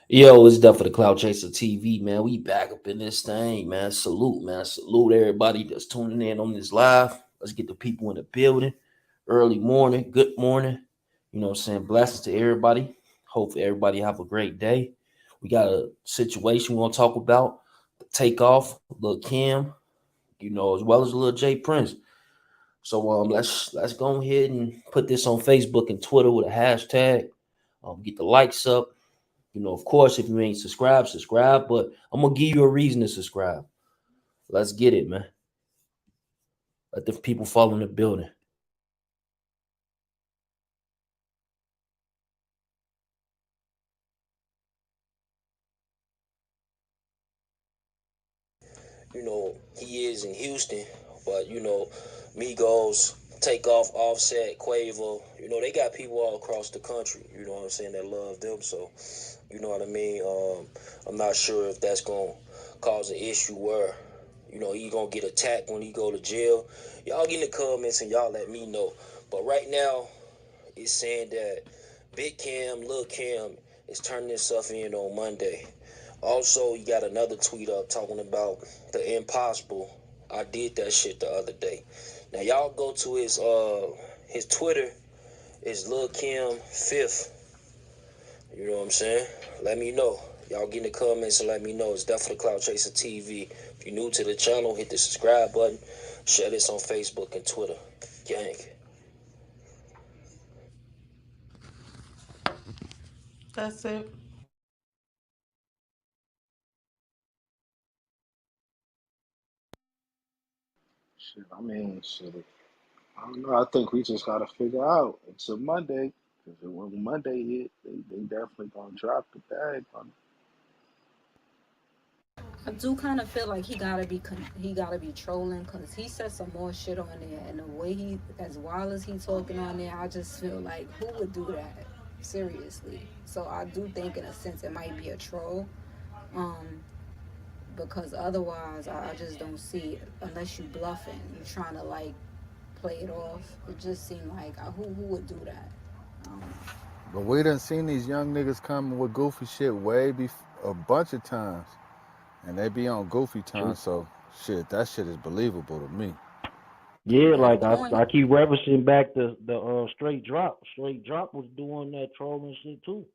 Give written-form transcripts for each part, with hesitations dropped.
Yo, it's definitely the Cloud Chaser TV, man. We back up in this thing, man. Salute, man. Salute everybody that's tuning in on this live. Let's get the people in the building. Early morning, good morning. You know what I'm saying? Blessings to everybody. Hopefully everybody have a great day. We got a situation we want to talk about. The takeoff, Lil Kim, as well as Lil J Prince. So let's go ahead and put this on Facebook and Twitter with a hashtag. Get the likes up. Of course, if you ain't subscribed, subscribe. But I'm gonna give you a reason to subscribe. Let's get it, man. Let the people fall in the building. He is in Houston, but Migos, Takeoff, Offset, Quavo, they got people all across the country, you know what I'm saying, that love them. So, you know what I mean? I'm not sure if that's gonna cause an issue where, he gonna get attacked when he go to jail. Y'all get in the comments and y'all let me know. But right now, it's saying that Big Cam, Lil Cam is turning himself in on Monday. Also, you got another tweet up talking about the impossible. I did that shit the other day. Now y'all go to his Twitter. It's Lil Kim fifth. You know what I'm saying? Let me know. Y'all get in the comments and let me know. It's definitely Cloud Chaser TV. If you're new to the channel, hit the subscribe button. Share this on Facebook and Twitter. Gang. That's it. Shit, I mean, shit. I don't know. I think we just gotta figure out until Monday. Because when Monday hit, they definitely gonna drop the bag on I do kind of feel like he gotta be trolling because he said some more shit on there, and the way he as wild as he talking on there, I just feel like who would do that seriously. So I do think in a sense it might be a troll, um, because otherwise I just don't see it unless you bluffing, you trying to like play it off. It just seemed like who would do that. I don't know. But we done seen these young niggas coming with goofy shit a bunch of times, and they be on goofy True. times. So shit, that shit is believable to me. You Yeah, got a like I point. keep referencing back the straight drop. Straight drop was doing that trolling shit too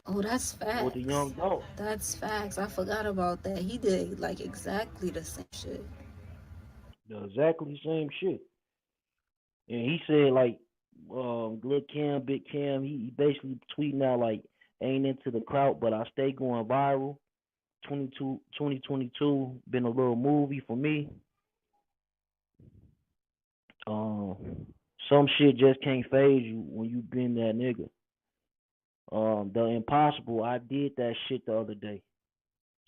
Oh, that's with the young facts. dog. That's facts. I forgot about that. He did like exactly the same shit. The exactly same shit. And he said like Lil Cam, Big Cam, he basically tweeting out like ain't into the crowd, but I stay going viral. 2022 been a little movie for me. Some shit just can't phase you when you been that nigga. The impossible, I did that shit the other day.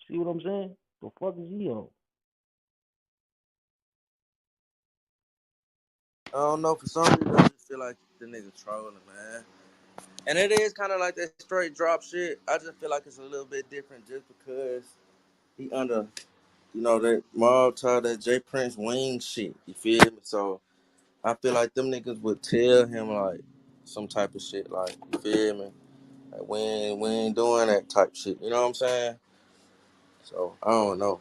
See what I'm saying? The fuck is he on? I don't know. For some reason, I just feel like the nigga trolling, man. And it is kind of like that straight drop shit. I just feel like it's a little bit different just because he under, that Malta, that J Prince wing shit. You feel me? So I feel like them niggas would tell him like some type of shit, like you feel me? Like we ain't doing that type shit. You know what I'm saying? So I don't know.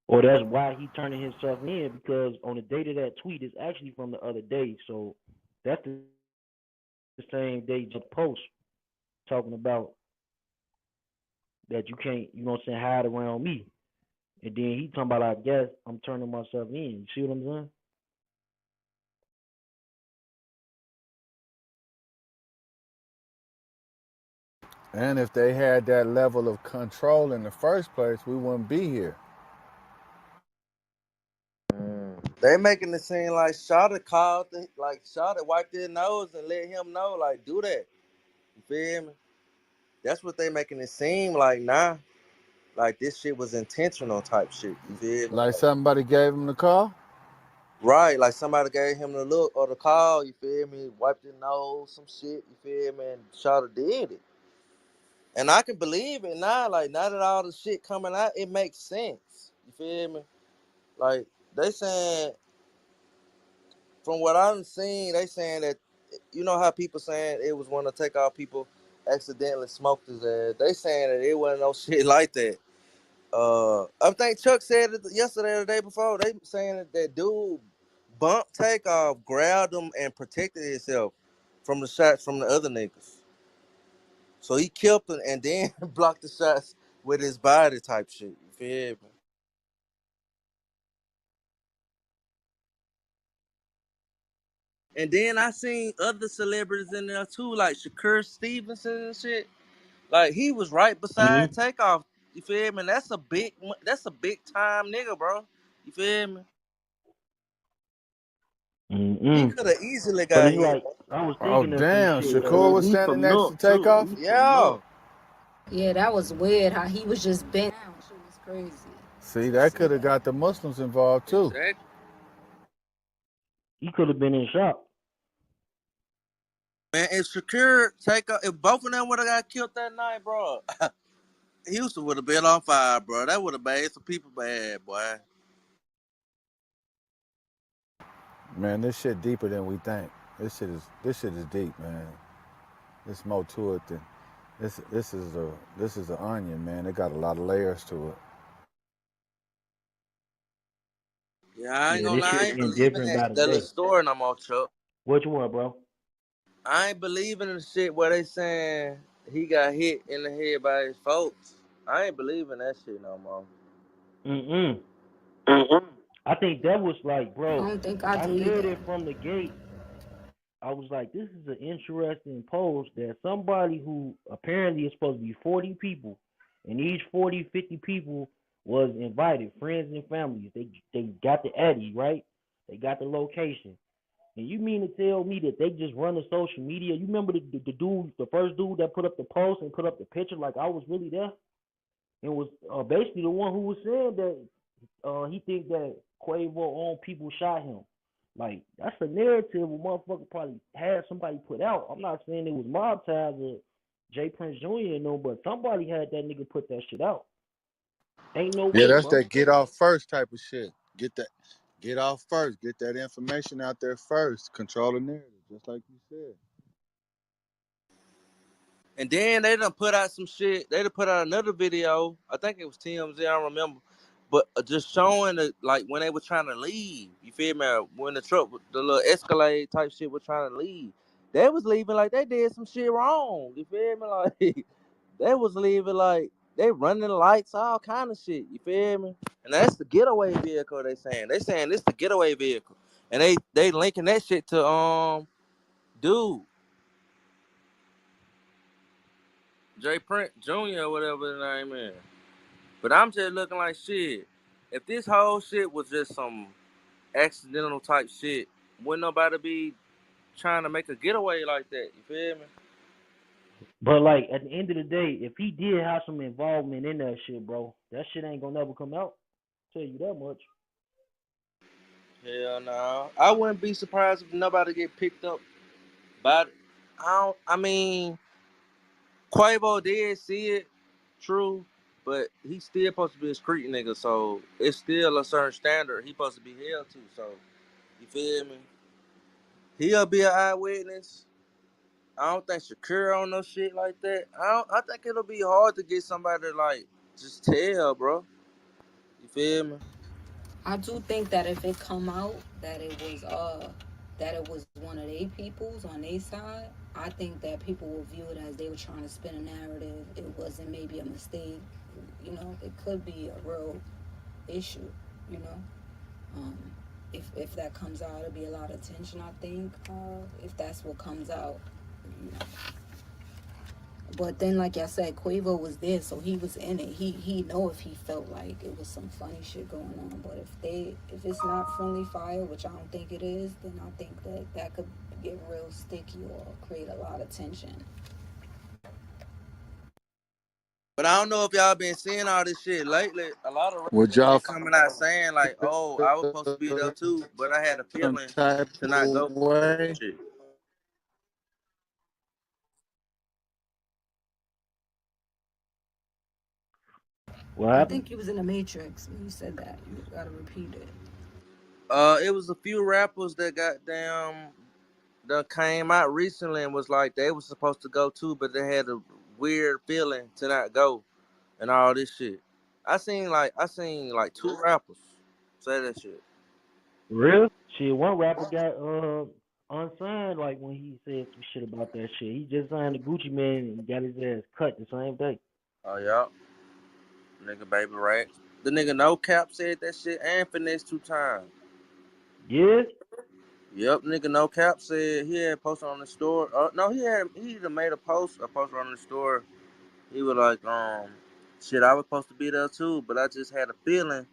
Or that's why he turning himself in because on the date of that tweet is actually from the other day. So that's the same day just post talking about that you can't, hide around me. And then he talking about, I guess I'm turning myself in. You see what I'm saying? And if they had that level of control in the first place, we wouldn't be here. They making it seem like Shawty called, like Shawty wiped his nose and let him know, like do that. You feel me? That's what they making it seem like now. Like this shit was intentional type shit. You feel me? Like Like, somebody gave him the call. right, like somebody gave him the look or the call. You feel me? Wiped his nose, some shit. You feel me? And Shawty did it. And I can believe it now. Like now that all the shit coming out, it makes sense. You feel me? Like they saying, from what I'm seeing, they saying that you know how people saying it was one of Takeoff people accidentally smoked his ass. They saying that it wasn't no shit like that. I think Chuck said it yesterday or the day before. They saying that dude bumped Takeoff, grabbed him, and protected himself from the shots from the other niggas. So he killed him and then blocked the shots with his body type shit. You feel me? And then I seen other celebrities in there too, like Shakur Stevenson and shit. Like he was right beside Mm-hmm. Takeoff. You feel me? And that's a big time nigga, bro. You feel me? He Mm-hmm. could have easily But got it's hit. like I was Oh thinking of some damn, shit. Shakur was He standing from next to North too. Takeoff. He from Yeah. North. Yeah, that was weird how he was just bent down. Shit was crazy See, to that see could have that. got the Muslims involved too. Exactly. He could have been in shock. Man, if Shakur Takeoff, if both of them would have got killed that night, bro, Houston would have been on fire, bro. That would have made some people mad, boy. Man, this shit deeper than we think. This shit is deep, man. There's more to it than this is an onion, man. It got a lot of layers to it. Yeah, I ain't Yeah, gonna this lie, I shit ain't getting believing different that, by the that little day. story no more, Chuck. Which one, bro? I ain't believing in the shit where they saying he got hit in the head by his folks. I ain't believing that shit no more. Mm-mm. I think that was like, I bro, don't think I I do said either. it from the gate. I was like, this is an interesting post that somebody who apparently is supposed to be 40 people, and each 40, 50 people was invited, friends and families. They got the Addy, right? They got the location. And you mean to tell me that they just run the social media? You remember the dude, the first dude that put up the post and put up the picture like I was really there? And was basically the one who was saying that he think that Quavo own people shot him. Like that's a narrative a motherfucker probably had somebody put out. I'm not saying it was Mob Ties or Jay Prince Jr. and no, but somebody had that nigga put that shit out. Ain't no Yeah, way, that's bro. that get off first type of shit. Get off first. Get that information out there first. Control the narrative, just like you said. And then they done put out some shit. They done put out another video. I think it was TMZ. I don't remember. But just showing the like when they were trying to leave. You feel me? When the truck, the little Escalade type shit was trying to leave. They was leaving like they did some shit wrong. You feel me? Like they was leaving like they running the lights, all kind of shit. You feel me? And that's the getaway vehicle. They saying this the getaway vehicle. And they linking that shit to dude Jay Prince Jr. or whatever his name is. But I'm just looking like shit. If this whole shit was just some accidental type shit, wouldn't nobody be trying to make a getaway like that. You feel me? But like at the end of the day, if he did have some involvement in that shit, bro, that shit ain't gonna never come out. Tell you that much. Hell no. I wouldn't be surprised if nobody get picked up by. I mean, Quavo did see it, true, but he's still supposed to be a street nigga, so it's still a certain standard he supposed to be held to. So you feel me? He'll be an eyewitness. I don't think Shakur on no shit like that. I think it'll be hard to get somebody to like just tell, bro. You feel me? I do think that if it come out that it was one of their peoples on their side, I think that people will view it as they were trying to spin a narrative. It wasn't maybe a mistake. You know, it could be a real issue. You know, um, if that comes out, it'll be a lot of tension. I think if that's what comes out. You know. But then, like I said, Quavo was there, so he was in it. He know if he felt like it was some funny shit going on. But if it's not friendly fire, which I don't think it is, then I think that that could get real sticky or create a lot of tension. But I don't know if y'all been seeing all this shit lately. A lot of Would rappers y'all been coming out saying like, "Oh, I was supposed to be there too, but I had a some feeling type to not of go." way? Shit. What I happened? think you was in the Matrix when you said that. You gotta repeat it. It was a few rappers that got down done came out recently and was like they was supposed to go too, but they had a weird feeling to not go and all this shit. I seen like two rappers say that shit. Real? Shit, one rapper got unsigned like when he said some shit about that shit. He just signed the Gucci Man and got his ass cut the same day. Oh yeah, nigga Baby Racks. The nigga No Cap said that shit and Finesse 2 times. Yeah? Yep, nigga No Cap said he had posted on the store. No, he either made a post or posted on the store. He was like, shit, I was supposed to be there too, but I just had a feeling,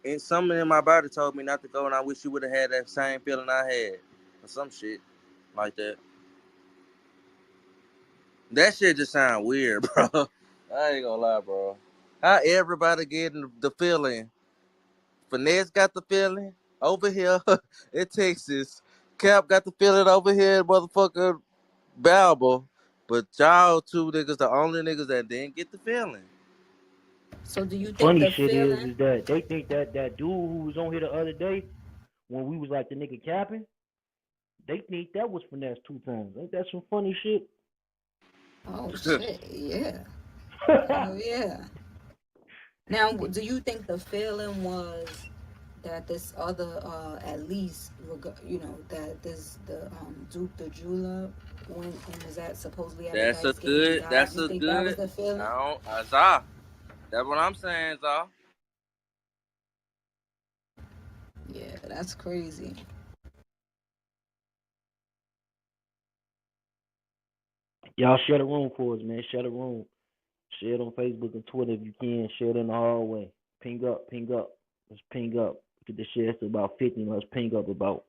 and something in my body told me not to go, and I wish you would have had that same feeling I had, or some shit like that. That shit just sound weird, bro. I ain't gonna lie, bro. How everybody getting the feeling? Finesse got the feeling over here in Texas. Cap got the feeling over here in motherfucker Balbo. But y'all two niggas the only niggas that didn't get the feeling. So do you think Funny the shit feeling? is that they think that that dude who was on here the other day when we was like the nigga capping, they think that was finesse 2 times. Ain't that some funny shit? Oh shit, yeah, hell yeah. Now, do you think the feeling was that this other, at least, that this the Duke the Jeweler went and was at supposedly at the That's a Thanksgiving and good. died? That's You a think that was good. the feeling? I don't. Zah. That's what I'm saying, Zah. Yeah, that's crazy. Y'all share the room for us, man. Share the room. Share it on Facebook and Twitter if you can. Share it in the hallway. Ping up, ping up. Let's ping up. Get the share to about 50. Let's ping up about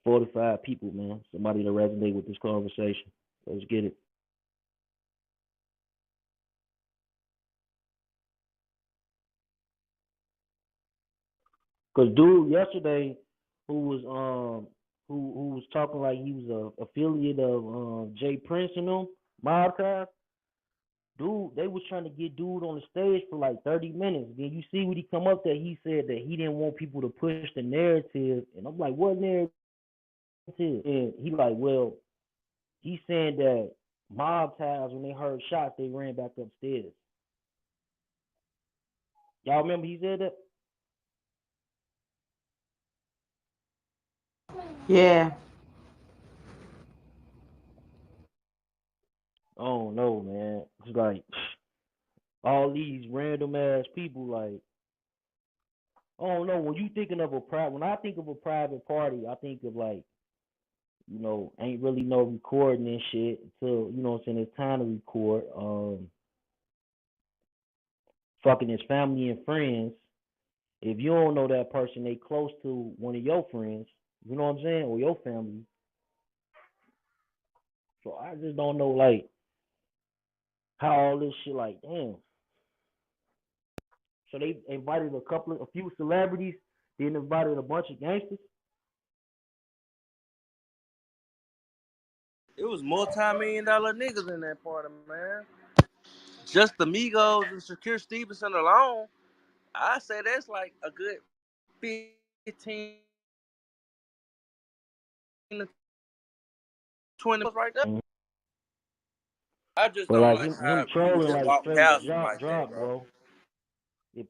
45 people, man. Somebody to resonate with this conversation. Let's get it. Cause dude yesterday, who was who was talking like he was a affiliate of Jay Prince and them, Mobcast, dude, they was trying to get dude on the stage for like 30 minutes. Then you see what he come up there, he said that he didn't want people to push the narrative. And I'm like, what narrative? And he like, well, he's saying that mob ties when they heard shots, they ran back upstairs. Y'all remember he said that? Yeah. Oh no, man. It's like all these random ass people, like, oh no, when you thinking of a private, when I think of a private party, I think of like, ain't really no recording and shit until, what I'm saying, it's time to record. Fucking his family and friends. If you don't know that person, they close to one of your friends, you know what I'm saying, or your family. So I just don't know like how all this shit like, damn. So they invited a few celebrities, then invited a bunch of gangsters. It was multi-million-dollar niggas in that party, man. Just the Migos and Shakir Stevenson alone, I say that's like a good 15 to 20 right there. Mhm. I just But don't like like him how people trolling just like walk straight past them drop like that, drop, bro. bro. If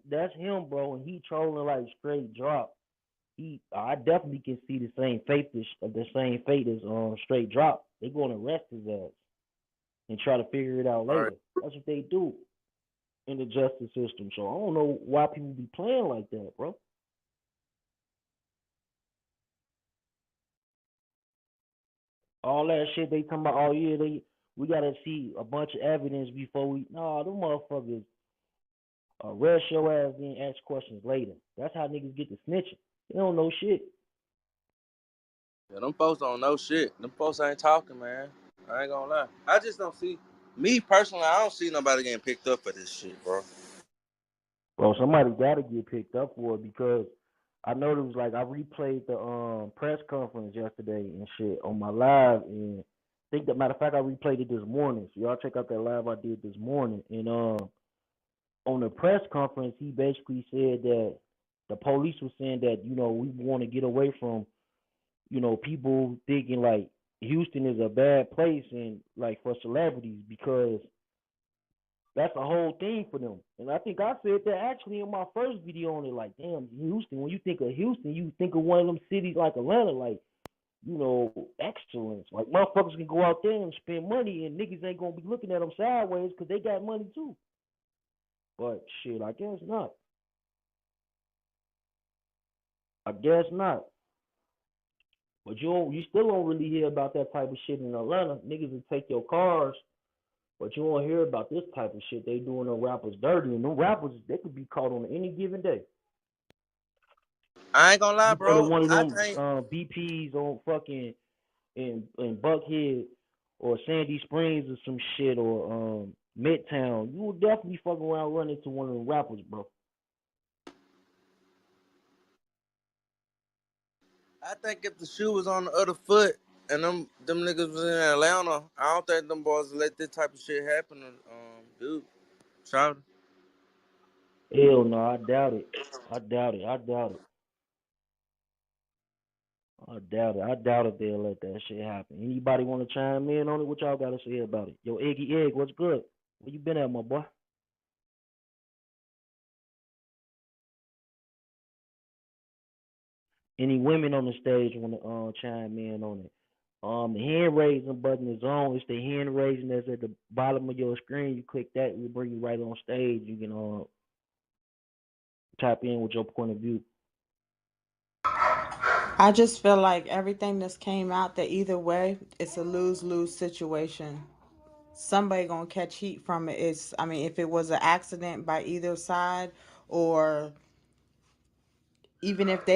that's him, bro, and he trolling like straight drop, I definitely can see the same fate as straight drop. They gonna arrest his ass and try to figure it out All right. later. That's what they do in the justice system. So I don't know why people be playing like that, bro. All that shit they talking about, oh yeah, we gotta see a bunch of evidence before we. Nah, them motherfuckers arrest your ass then ask questions later. That's how niggas get to snitching. They don't know shit. Yeah, them folks don't know shit. Them folks ain't talking, man. I ain't gonna lie. I just don't see. Me personally, I don't see nobody getting picked up for this shit, bro. Bro, somebody gotta get picked up for it because I know it was like I replayed the press conference yesterday and shit on my live, and I think that matter of fact I replayed it this morning. So y'all check out that live I did this morning. And on the press conference he basically said that the police was saying that, we want to get away from people thinking like Houston is a bad place and like for celebrities because that's the whole thing for them. And I think I said that actually in my first video on it. Like, damn, Houston. When you think of Houston, you think of one of them cities like Atlanta, like excellence. Like motherfuckers can go out there and spend money, and niggas ain't gonna be looking at them sideways because they got money too. But shit, I guess not. I guess not. But you still don't really hear about that type of shit in Atlanta. Niggas will take your cars, but you won't hear about this type of shit. They doing the rappers dirty, and them rappers they could be caught on any given day. I ain't gonna lie, You go to bro. one of I them can't. BPs on fucking in Buckhead or Sandy Springs or some shit or Midtown, you will definitely fuck around run into one of the rappers, bro. I think if the shoe was on the other foot and them niggas was in Atlanta, I don't think them boys would let this type of shit happen. Dude, shout. Hell no, I doubt it. I doubt it. I doubt it. I doubt it. I doubt if they'll let that shit happen. Anybody want to chime in on it? What y'all got to say about it? Yo, Iggy Egg, what's good? Where you been at, my boy? Any women on the stage want to chime in on it? The hand raising button is on. It's the hand raising that's at the bottom of your screen. You click that, it will bring you right on stage. You can tap in with your point of view. I just feel like everything that's came out that either way, it's a lose-lose situation. Somebody gonna catch heat from it. I mean, if it was an accident by either side, or even if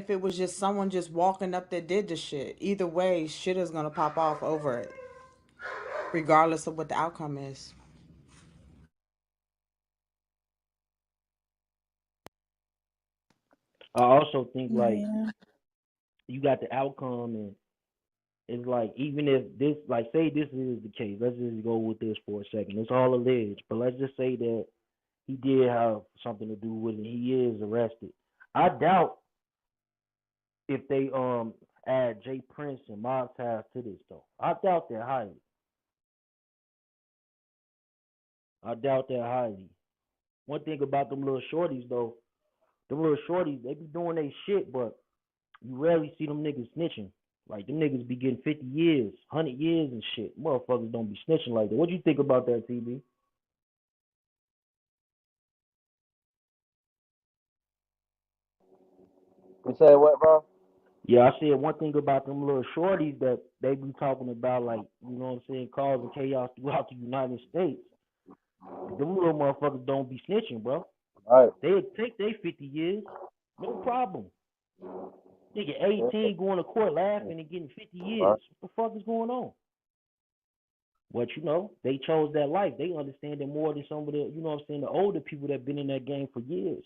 it was just someone just walking up that did the shit. Either way, shit is gonna pop off over it, regardless of what the outcome is. I also think like Yeah. you got the outcome, and it's like even if this, like, say this is the case, let's just go with this for a second. It's all alleged, but let's just say that he did have something to do with it. He is arrested. I doubt if they add Jay Prince and Mob Ties to this though. I doubt that highly. I doubt that highly. One thing about them little shorties though, them little shorties, they be doing they shit, but you rarely see them niggas snitching. Like them niggas be getting 50 years, 100 years and shit. Motherfuckers don't be snitching like that. What you think about that, TB? You say what, bro? Yeah, I said one thing about them little shorties that they be talking about, like, you know what I'm saying, causing chaos throughout the United States. Them little motherfuckers don't be snitching, bro. Right. They take their 50 years, no problem. Nigga Yeah. 18 going to court laughing and getting 50 Right. years. What the fuck is going on? But they chose that life. They understand it more than some of the, the older people that been in that game for years.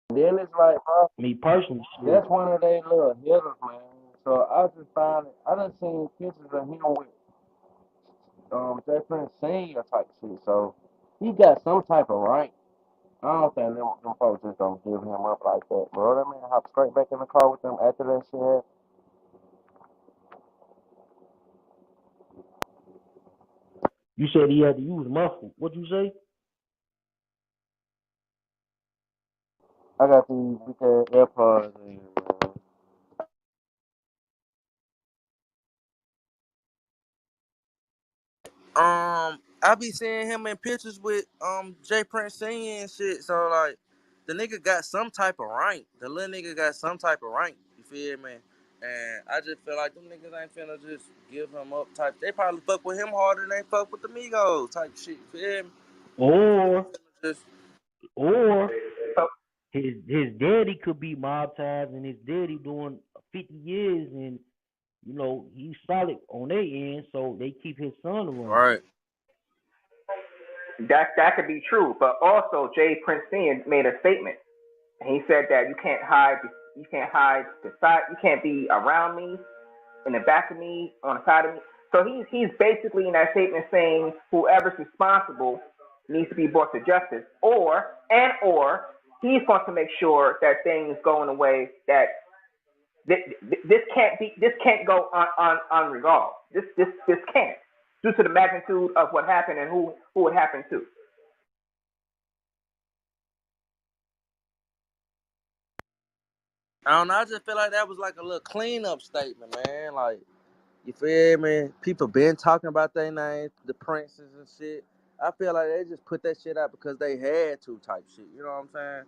Then it's like, bro, Me personally, shit. that's one of their little hitters, man. So I just found it. I done seen pictures of him with different senior type shit. So he got some type of rank. I don't think them folks just don't give him up like that, bro. That man hop straight back in the car with them after that shit. You said he had to use muffled. What'd you say? I got these big ass AirPods in, man. I be seeing him in pictures with Jay Prince singing and shit. So like, the nigga got some type of rank. The little nigga got some type of rank. You feel me? And I just feel like them niggas ain't finna just give him up type. They probably fuck with him harder than they fuck with the Migos type shit. You feel me? They ain't Or just or his daddy could be mob ties, and his daddy doing 50 years, and he's solid on their end, so they keep his son around. right. That could be true, but also Jay Prince Sr. made a statement. He said that you can't hide the side, you can't be around me, in the back of me, on the side of me. So he's basically in that statement saying whoever's responsible needs to be brought to justice, or he's going to make sure that things go in a way that This can't go unresolved. This can't, due to the magnitude of what happened and who it happened to. I don't know. I just feel like that was like a little cleanup statement, man. Like, you feel me? People been talking about their names, the princes and shit. I feel like they just put that shit out because they had to type shit. You know what I'm saying?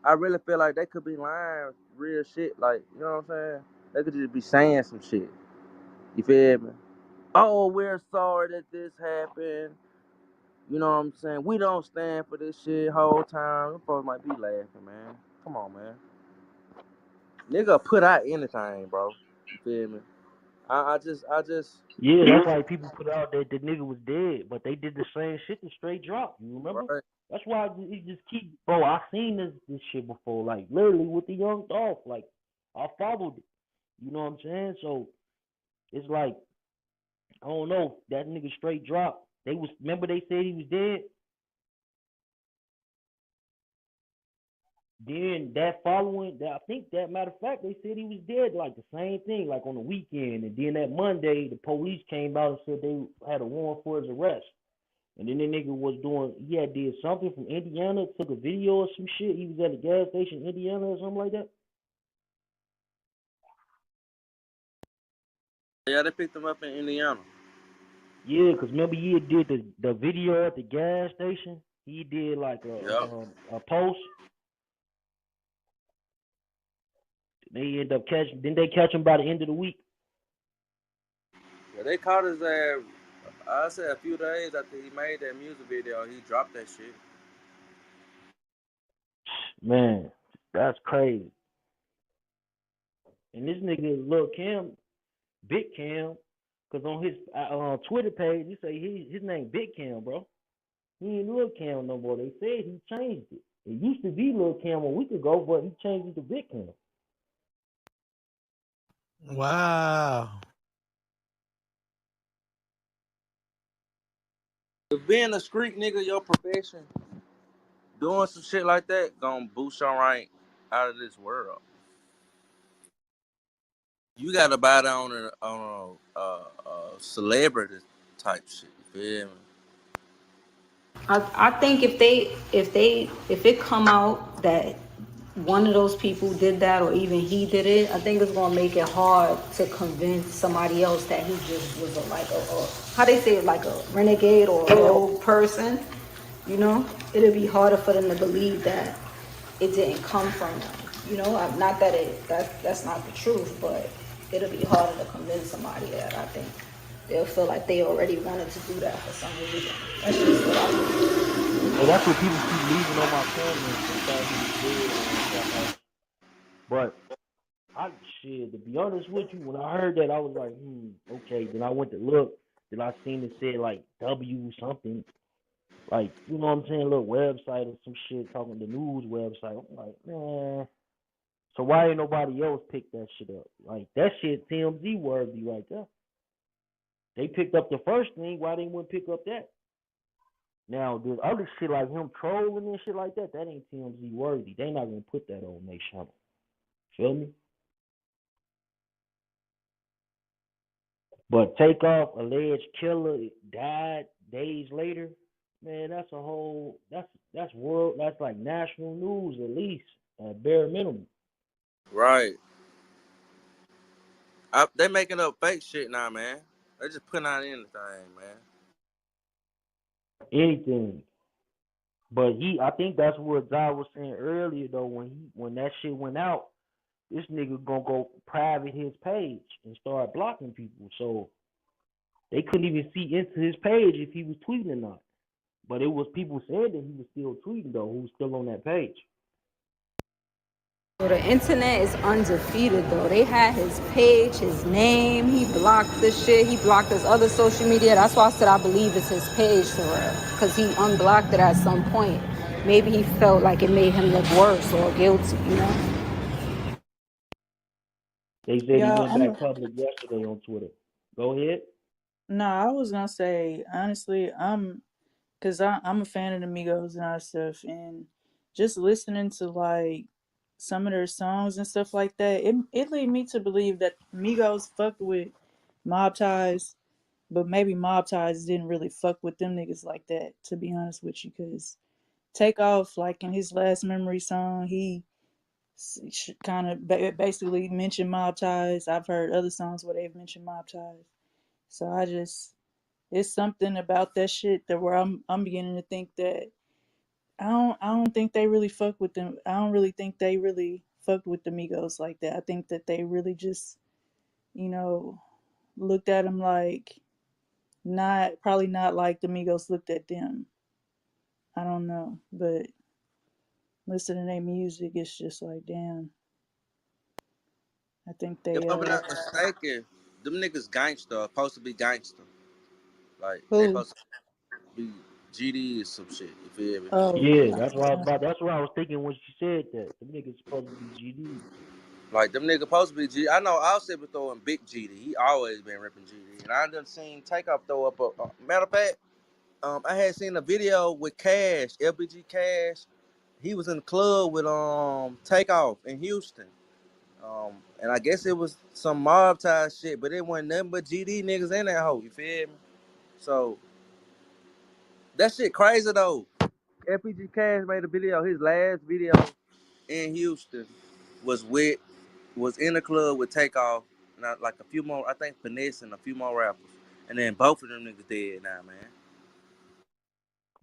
I really feel like they could be lying real shit. Like, you know what I'm saying? They could just be saying some shit. You feel me? Oh, we're sorry that this happened. You know what I'm saying? We don't stand for this shit whole time. Them folks might be laughing, man. Come on, man. Nigga put out anything, bro. You feel me? I just, Yeah, that's like people put out that the nigga was dead, but they did the same shit to straight drop. You remember? right. That's why it just keep, bro. I seen this shit before, like literally with the Young Dolph. Like I followed it. You know what I'm saying? So it's like I don't know. That nigga straight drop. They was remember they said he was dead. Then that following, that I think that matter of fact, they said he was dead. Like the same thing, like on the weekend. And then that Monday, the police came out and said they had a warrant for his arrest. And then the nigga was doing, he had did something from Indiana, took a video or some shit. He was at a gas station in Indiana or something like that. Yeah, they picked him up in Indiana. Yeah, because remember he had did the video at the gas station. He did like Yep. a post. They end up catching. Didn't they catch him by the end of the week? Yeah, they caught his ass. I said a few days after he made that music video, he dropped that shit. Man, that's crazy. And this nigga Lil Kim, Big Cam, because on his Twitter page, he say his name Big Cam, bro. He ain't Lil Cam no more. They said he changed it. It used to be Lil Cam a week ago, but he changed it to Big Cam. Wow. If being a street nigga your profession, doing some shit like that, gonna boost your rank out of this world. You gotta buy down on a celebrity type shit. You feel me? I think if it come out that one of those people did that or even he did it, I think it's gonna make it hard to convince somebody else that he just was a how they say it, like a renegade or a rogue person. You know, it'll be harder for them to believe that it didn't come from them. You know, not that that's not the truth, but it'll be harder to convince somebody that. I think they'll feel like they already wanted to do that for some reason. That's just what I think. And that's what people keep leaving on my comments. They thought he was dead on Clubhouse. But I shit, to be honest with you, when I heard that, I was like, okay. Then I went to look. Then I seen it said like W something, like you know what I'm saying, a little website or some shit talking the news website. I'm like, man. So why ain't nobody else pick that shit up? Like that shit TMZ worthy right there. They picked up the first thing. Why they wouldn't pick up that? Now the other shit like him trolling and shit like that, that ain't TMZ worthy. They not gonna put that on their channel. Feel me? But Takeoff, alleged killer, died days later. Man, that's a whole that's world that's like national news at least at bare minimum. Right. They making up fake shit now, man. They just putting out anything, man. Anything. But I think that's what Zai was saying earlier though. When that shit went out, this nigga gonna go private his page and start blocking people. So they couldn't even see into his page if he was tweeting or not. But it was people said that he was still tweeting though, who was still on that page. So the internet is undefeated though. They had his page, his name. He blocked this shit. He blocked his other social media. That's why I said I believe it's his page for real. Cause he unblocked it at some point. Maybe he felt like it made him look worse or guilty. You know. They said he Yeah, went back public yesterday on Twitter. Go ahead. no, I was gonna say honestly, I'm a fan of the Migos and all that stuff, and just listening to like some of their songs and stuff like that, it led me to believe that Migos fucked with Mob Ties, but maybe Mob Ties didn't really fuck with them niggas like that, to be honest with you, because Takeoff, like in his last Memory song, he kind of basically mentioned Mob Ties. I've heard other songs where they've mentioned Mob Ties. So I just, it's something about that shit that where I'm beginning to think that I don't think they really fuck with them. I don't really think they really fucked with the Migos like that. I think that they really just, you know, looked at them like not probably not like the Migos looked at them. I don't know, but listening to their music, it's just like damn. I think If they I'm not mistaken, them niggas gangster, supposed to be gangster. Like they who? supposed to be GD or some shit. You feel me? Oh, Yeah, that's what I was about. That's what I was thinking when she said that. The niggas supposed to be GD. Like them niggas supposed to be G. I know Offset been throwing big GD. He always been ripping GD, and I done seen Takeoff throw up a matter of fact. I had seen a video with Cash, LBG Cash. He was in the club with Takeoff in Houston. And I guess it was some mob tie shit, but it wasn't nothing but GD niggas in that hoe. You feel me? So that shit crazy though. FPG Cash made a video. His last video in Houston was with was in the club with Takeoff, not like a few more. I think Finesse and a few more rappers, and then both of them niggas dead now, man.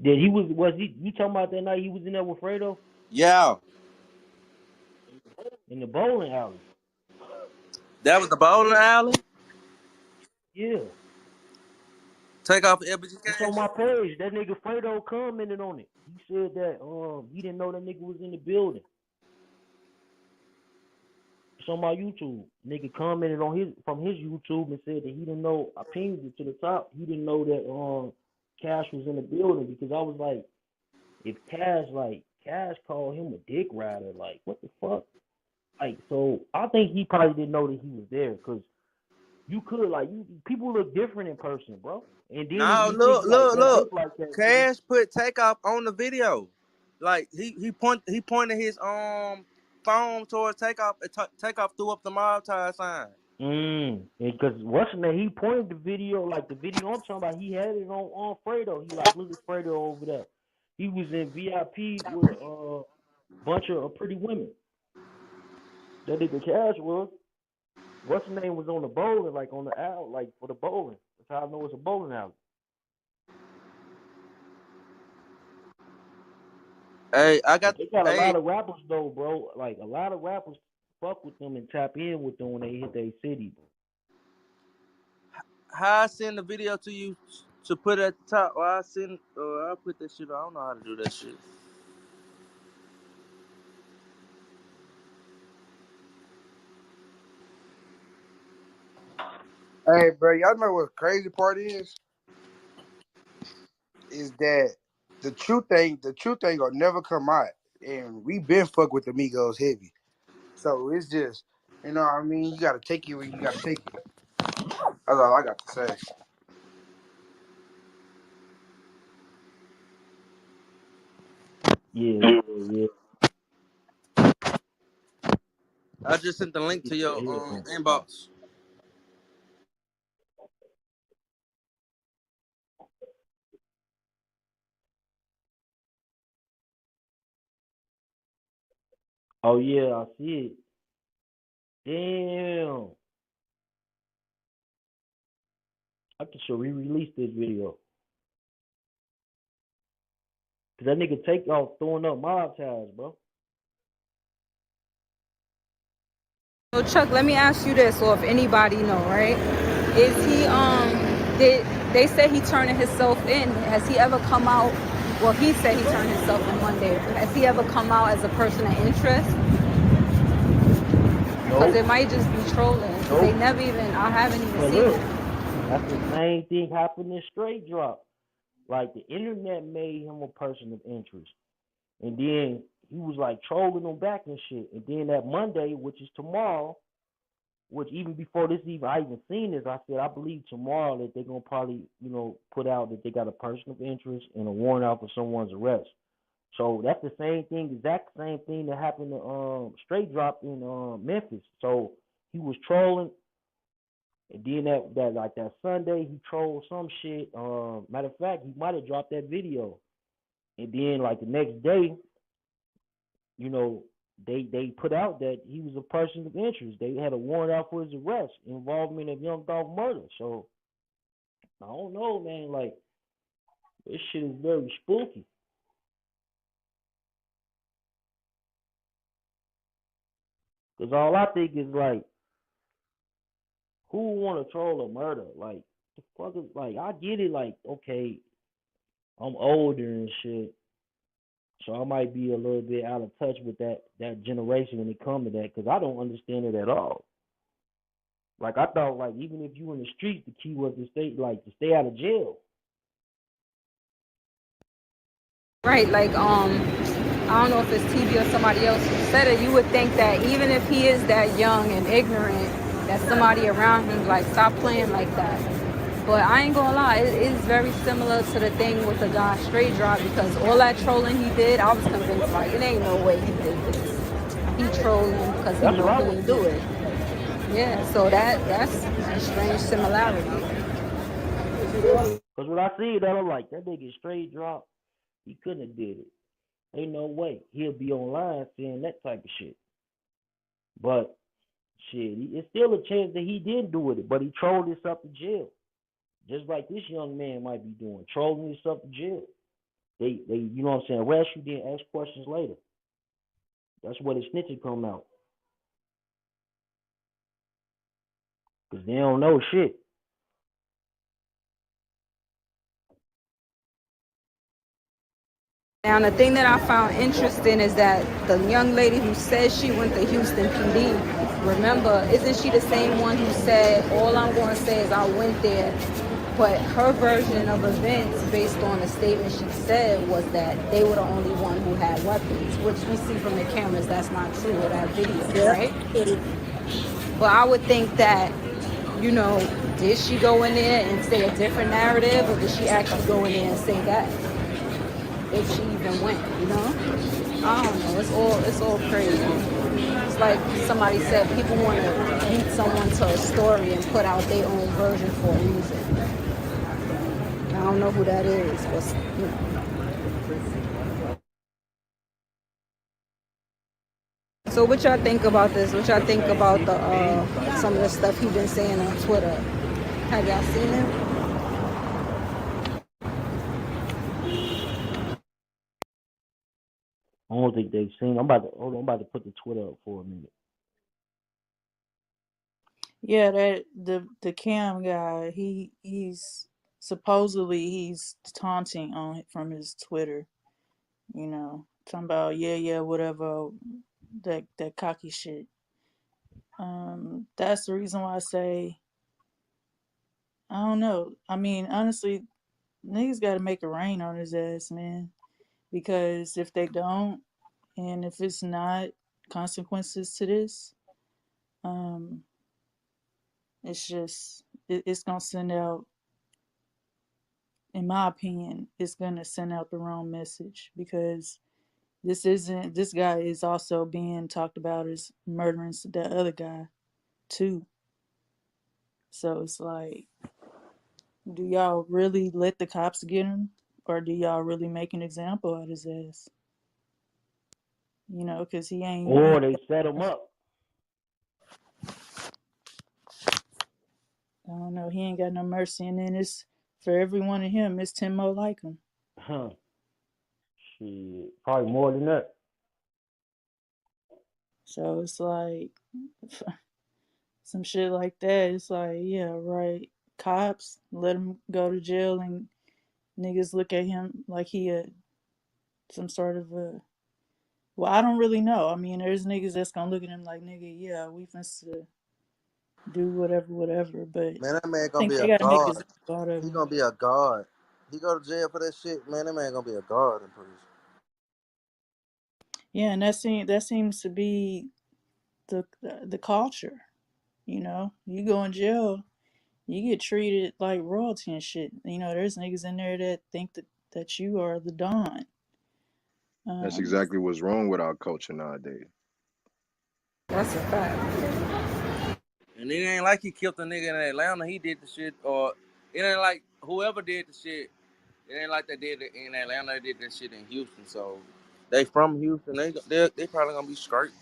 That he was he? You talking about that night he was in there with Fredo Yeah, in the bowling alley? that was the bowling alley. Yeah, Takeoff FPG it's on Cash. my page. That nigga Fredo commented on it. He said that he didn't know that nigga was in the building. It's on my YouTube. Nigga commented on his from his YouTube and said that he didn't know. I pinged it to the top. He didn't know that Cash was in the building because I was like, if Cash called him a dick rider, like what the fuck? Like so, I think he probably didn't know that he was there because you could people look different in person, bro. And then if No, you think look, like look, don't look. look like that, nigga. Cash put Takeoff on the video. Like he pointed his phone towards Takeoff. And Takeoff threw up the mob tie sign. Because what's the name? He pointed the video, like the video I'm talking about. He had it on Fredo. He like, look at Fredo over there. He was in VIP with a bunch of pretty women. That nigga Cash was. What's the name was on the bowling, like on the out, like for the bowling. That's how I know it's a bowling alley. Hey, I But got they got a hey. lot of rappers though, bro. Like a lot of rappers fuck with them and tap in with them when they hit their city. How I send the video to you to put at the top? Or I put that shit on. I don't know how to do that shit. Hey, bro, y'all know what the crazy part is that the truth ain't gonna never come out, and we been fuck with the Migos heavy. So it's just, you know what I mean. You gotta take it when you gotta take it. That's all I got to say. Yeah, yeah. I just sent the Let me link get to your your headphones. inbox. Oh yeah, I see it. Damn. I should re-release this video. Cause that nigga Takeoff throwing up mob ties, bro. So Chuck, let me ask you this, or if anybody know, right? Is he did they say he turning himself in? Has he ever come out? Well, he said he turned himself in one day. Has he ever come out as a person of interest? Because it Nope, might just be trolling. Because they nope. never even, I haven't even But seen look, it. that's the same thing happened in Straight Drop. Like the internet made him a person of interest. And then he was like trolling them back and shit. And then that Monday, which is tomorrow, which even before this even I even seen this, I said I believe tomorrow that they're gonna probably, put out that they got a person of interest and a warrant out for someone's arrest. So that's the same thing, exact same thing that happened to Straight Drop in Memphis. So he was trolling, and then that like that Sunday he trolled some shit. Matter of fact, he might have dropped that video, and then like the next day, you know, they put out that he was a person of interest. They had a warrant out for his arrest, involvement of Young Dolph murder. So I don't know, man. Like this shit is very spooky. Cause all I think is like, who want to troll a murder? Like, the fuck is like? I get it. Like, okay, I'm older and shit, so I might be a little bit out of touch with that generation when it comes to that. Cause I don't understand it at all. Like I thought, like even if you in the streets, the key was to stay out of jail. Right, like I don't know if it's TV or somebody else who said it. You would think that even if he is that young and ignorant, that somebody around him like stop playing like that. But I ain't gonna lie, it is very similar to the thing with the guy Straight Drop because all that trolling he did, I was convinced like it ain't no way he did this. He trolling because he That's what know I he was ain't do thinking. it. Yeah, so that's a strange similarity. Cause when I see that, I'm like, that nigga Straight Drop. He couldn't have did it. Ain't no way he'll be online saying that type of shit. But shit, it's still a chance that he didn't do it, but he trolled himself to jail. Just like this young man might be doing, trolling himself to jail. They, you know what I'm saying, arrest you, then ask questions later. That's where the snitching come out. Because they don't know shit. Now, the thing that I found interesting is that the young lady who says she went to Houston PD, remember, isn't she the same one who said, all I'm going to say is I went there, but her version of events, based on the statement she said, was that they were the only one who had weapons, which we see from the cameras that's not true of that video, Yeah. right? But I would think that, you know, did she go in there and say a different narrative, or did she actually go in there and say that? If she even went, you know? I don't know. It's all crazy. It's like somebody said, people want to beat someone to a story and put out their own version for a reason. I don't know who that is, but you know. So what y'all think about this? What y'all think about the some of the stuff he been saying on Twitter? Have y'all seen it? I don't think they've seen. I'm about to hold on, I'm about to put the Twitter up for a minute. Yeah, that the cam guy, he's supposedly he's taunting on from his Twitter, talking about yeah, whatever, that cocky shit. That's the reason why I say I don't know. I mean, honestly, niggas got to make it rain on his ass, man. Because if they don't, and if it's not consequences to this, um, it's just it's gonna send out. In my opinion, it's gonna send out the wrong message because this guy is also being talked about as murdering that other guy too. So it's like, do y'all really let the cops get him, or do y'all really make an example out of his ass? Because he Or they set him up. I don't know, he ain't got no mercy, and then it's for every one of him, it's 10 more like him. Huh. Shit. Probably more than that. So it's like some shit like that. It's like, yeah, right. Cops let him go to jail, and niggas look at him like he some sort of a. Well, I don't really know. I mean, there's niggas that's gonna look at him like, nigga, yeah, we finna do whatever. But Man, that man I gonna think be they a got niggas god. that thought of He him. gonna be a god. He go to jail for that shit, man. That man gonna be a god in prison. Yeah, and that seems to be the culture. You go in jail, you get treated like royalty and shit. There's niggas in there that think that you are the don. That's Um, exactly what's wrong with our culture nowadays. That's a fact. And it ain't like he killed a nigga in Atlanta. He did the shit, or it ain't like whoever did the shit. It ain't like they did it in Atlanta. They did that shit in Houston. So they from Houston. They probably gonna be straight.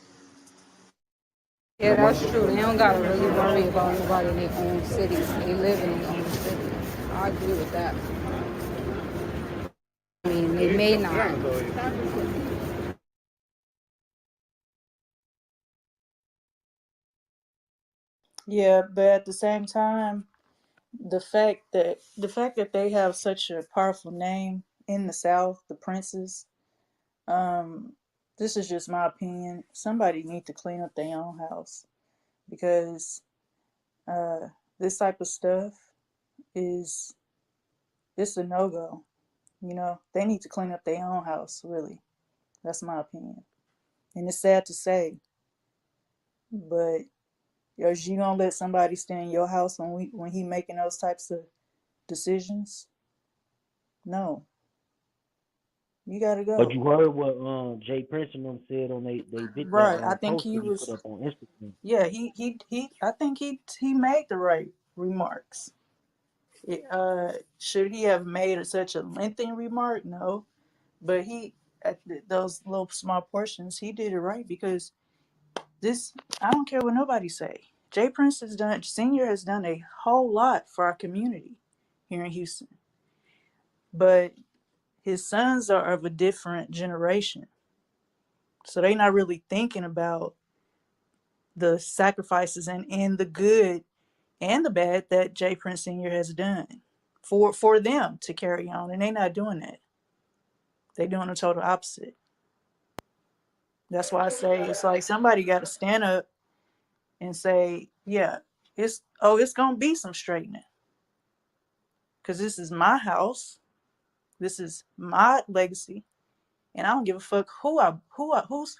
Yeah, that's true. They don't gotta really worry about nobody in their own city. They live in their own city. I agree with that. I mean, they may not. yeah, but at the same time, the fact that they have such a powerful name in the South, the Princes, um, this is just my opinion. Somebody need to clean up their own house because uh, this type of stuff is it's a no go. You know, they need to clean up their own house. Really, that's my opinion. And it's sad to say, but is you gonna let somebody stay in your house when he making those types of decisions? No, you gotta But go. you heard what Jay Prince and them said on they did that Right. I think post he that he put was. up on Instagram. Yeah. He. I think he made the right remarks. Should he have made such a lengthy remark? No, but he at those little small portions he did it right because this. I don't care what nobody say. Jay Prince has done. Senior has done a whole lot for our community here in Houston, but his sons are of a different generation, so they not really thinking about the sacrifices and the good and the bad that Jay Prince Sr. has done for them to carry on, and they not doing that. They doing the total opposite. That's why I say it's like somebody got to stand up and say, yeah, it's gonna be some straightening because this is my house, this is my legacy, and I don't give a fuck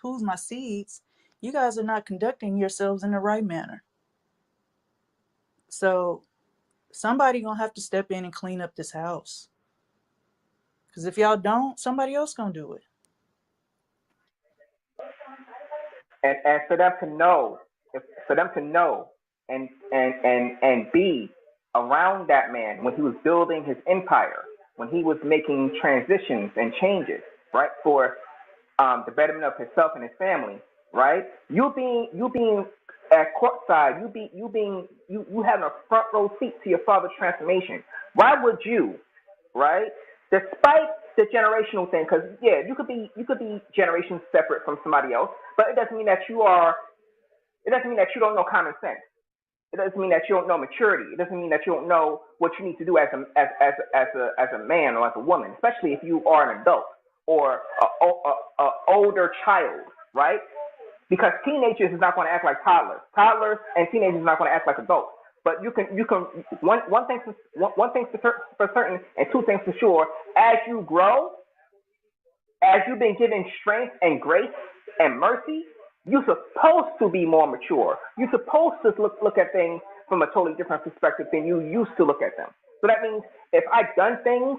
who's my seeds. You guys are not conducting yourselves in the right manner. So somebody gonna have to step in and clean up this house. Because if y'all don't, somebody else gonna do it. And for them to know, for them to know and be around that man when he was building his empire, when he was making transitions and changes, right, for the betterment of himself and his family, right? You being at courtside, you having a front row seat to your father's transformation. Why would you, right? Despite the generational thing, because yeah, you could be generations separate from somebody else, but it doesn't mean that you are. It doesn't mean that you don't know common sense. It doesn't mean that you don't know maturity. It doesn't mean that you don't know what you need to do as a man or as a woman, especially if you are an adult or a older child, right? Because teenagers is not going to act like toddlers. Toddlers and teenagers is not going to act like adults. But you can one thing for certain and two things for sure. As you grow, as you've been given strength and grace and mercy, you're supposed to be more mature. You're supposed to look at things from a totally different perspective than you used to look at them. So that means if I've done things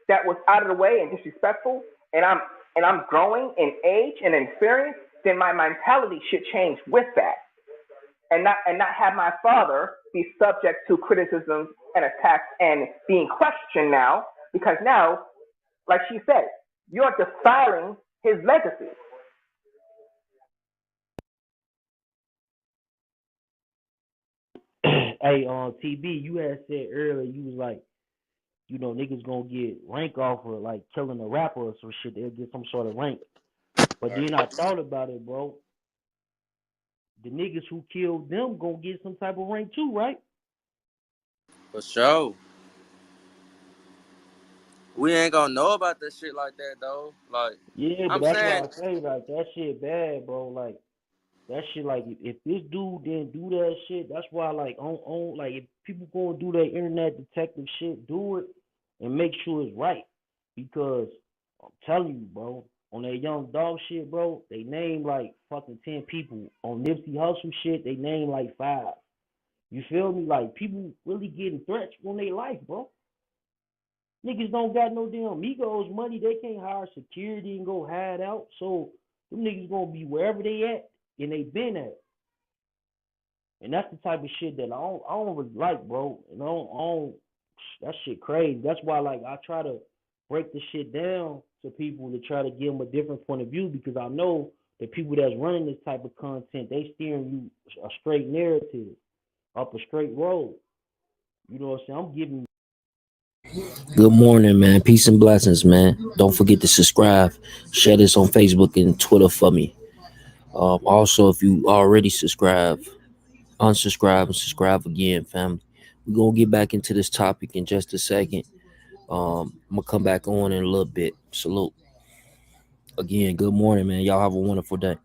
that was out of the way and disrespectful, and I'm growing in age and in experience, then my mentality should change with that, and not have my father be subject to criticisms and attacks and being questioned now because now, like she said, you're defiling his legacy. Hey, on TB, you had said earlier you was like, niggas gonna get rank off of like killing a rapper or some shit. They'll get some sort of rank. But then I thought about it, bro. The niggas who killed them gonna get some type of rank too, right? For sure. We ain't gonna know about that shit like that though. Like, Yeah, but I'm that's why saying, I say like that shit bad, bro. Like that shit, like if this dude didn't do that shit, that's why like on like if people gonna do that internet detective shit, do it and make sure it's right. Because I'm telling you, bro, on that young dog shit, bro, they name like fucking 10 people. On Nipsey Hustle shit, they name like 5. You feel me? Like people really getting threats on their life, bro. Niggas don't got no damn Migos money. They can't hire security and go hide out. So them niggas gonna be wherever they at and they been at. And that's the type of shit that I don't really like, bro. And I don't that shit crazy. That's why like I try to break the shit down to people to try to give them a different point of view because I know the people that's running this type of content, they steering you a straight narrative up a straight road. You know what I'm saying? I'm giving. Good morning, man. Peace and blessings, man. Don't forget to subscribe. Share this on Facebook and Twitter for me. Also, if you already subscribe, unsubscribe and subscribe again, family. We're gonna get back into this topic in just a second. I'm gonna come back on in a little bit. Salute again. Good morning, man. Y'all have a wonderful day.